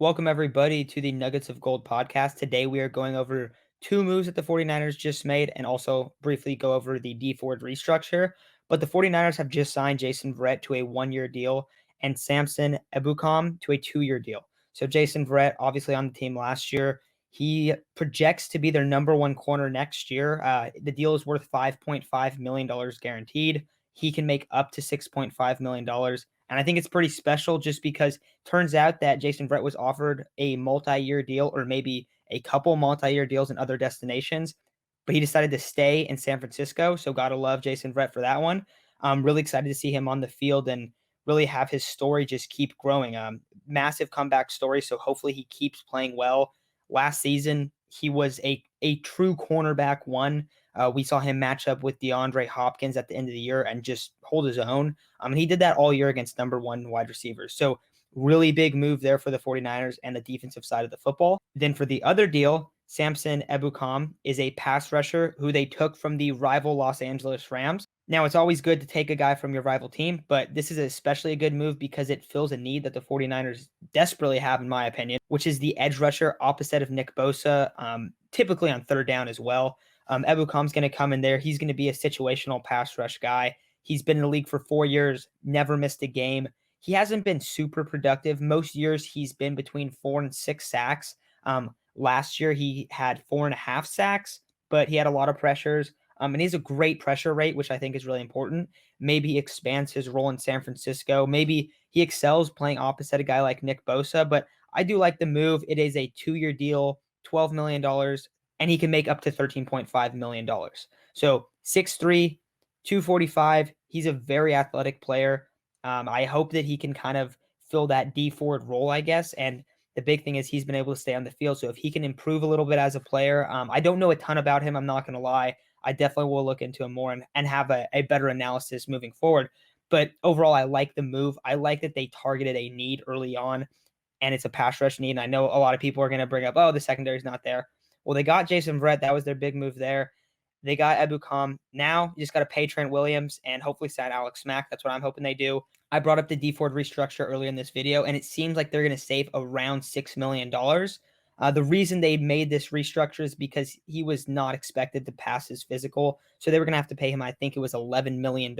Welcome, everybody, to the Nuggets of Gold podcast. Today, we are going over two moves that the 49ers just made and also briefly go over the D Ford restructure. But the 49ers have just signed Jason Verrett to a 1-year deal and Samson Ebukam to a 2-year deal. So, Jason Verrett, obviously on the team last year, he projects to be their number one corner next year. The deal is worth $5.5 million guaranteed. He can make up to $6.5 million. And I think it's pretty special just because turns out that Jason Verrett was offered a multi-year deal or maybe a couple multi-year deals in other destinations, but he decided to stay in San Francisco. So gotta love Jason Verrett for that one. I'm really excited to see him on the field and really have his story just keep growing. Massive comeback story. So hopefully he keeps playing well. Last season, he was a true cornerback one. We saw him match up with DeAndre Hopkins at the end of the year and just hold his own. And he did that all year against number one wide receivers. So really big move there for the 49ers and the defensive side of the football. Then for the other deal, Samson Ebukam is a pass rusher who they took from the rival Los Angeles Rams. Now, it's always good to take a guy from your rival team, but this is especially a good move because it fills a need that the 49ers desperately have, in my opinion, which is the edge rusher opposite of Nick Bosa, typically on third down as well. Ebukam's going to come in there. He's going to be a situational pass rush guy. He's been in the league for 4 years, never missed a game. He hasn't been super productive. Most years he's been between 4 and 6 sacks. Last year he had 4.5 sacks, but he had a lot of pressures. And he has a great pressure rate, which I think is really important. Maybe he expands his role in San Francisco. Maybe he excels playing opposite a guy like Nick Bosa, but I do like the move. It is a 2-year deal, $12 million, and he can make up to $13.5 million. So 6'3", 245. He's a very athletic player. I hope that he can kind of fill that D Ford role, I guess. And the big thing is he's been able to stay on the field. So if he can improve a little bit as a player, I don't know a ton about him. I'm not going to lie. I definitely will look into him more and have a better analysis moving forward. But overall, I like the move. I like that they targeted a need early on, and it's a pass rush need. And I know a lot of people are going to bring up, oh, the secondary is not there. Well, they got Jason Verrett. That was their big move there. They got Ebukam. Now you just got to pay Trent Williams and hopefully sign Alex Mack. That's what I'm hoping they do. I brought up the D Ford restructure earlier in this video, and it seems like they're going to save around $6 million. The reason they made this restructure is because he was not expected to pass his physical. So they were going to have to pay him, I think it was $11 million.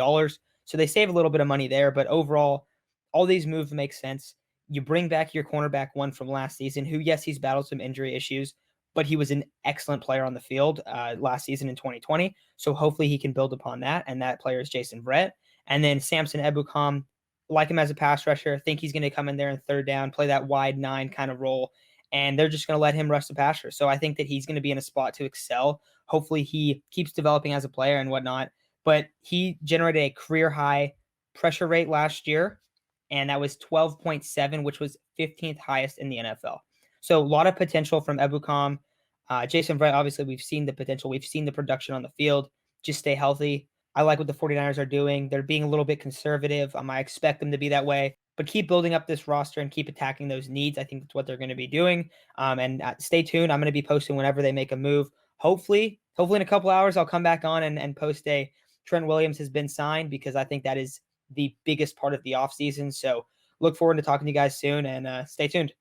So they save a little bit of money there. But overall, all these moves make sense. You bring back your cornerback one from last season, who, yes, he's battled some injury issues, but he was an excellent player on the field last season in 2020. So hopefully he can build upon that. And that player is Jason Verrett. And then Samson Ebukam, like him as a pass rusher, think he's going to come in there in third down, play that wide 9 kind of role. And they're just going to let him rush the passer. So I think that he's going to be in a spot to excel. Hopefully he keeps developing as a player and whatnot. But he generated a career high pressure rate last year, and that was 12.7, which was 15th highest in the NFL. So a lot of potential from Ebukam. Jason Verrett, obviously, we've seen the potential. We've seen the production on the field. Just stay healthy. I like what the 49ers are doing. They're being a little bit conservative. I expect them to be that way. But keep building up this roster and keep attacking those needs. I think that's what they're going to be doing. And stay tuned. I'm going to be posting whenever they make a move. Hopefully in a couple hours, I'll come back on and post a Trent Williams has been signed because I think that is the biggest part of the offseason. So look forward to talking to you guys soon and stay tuned.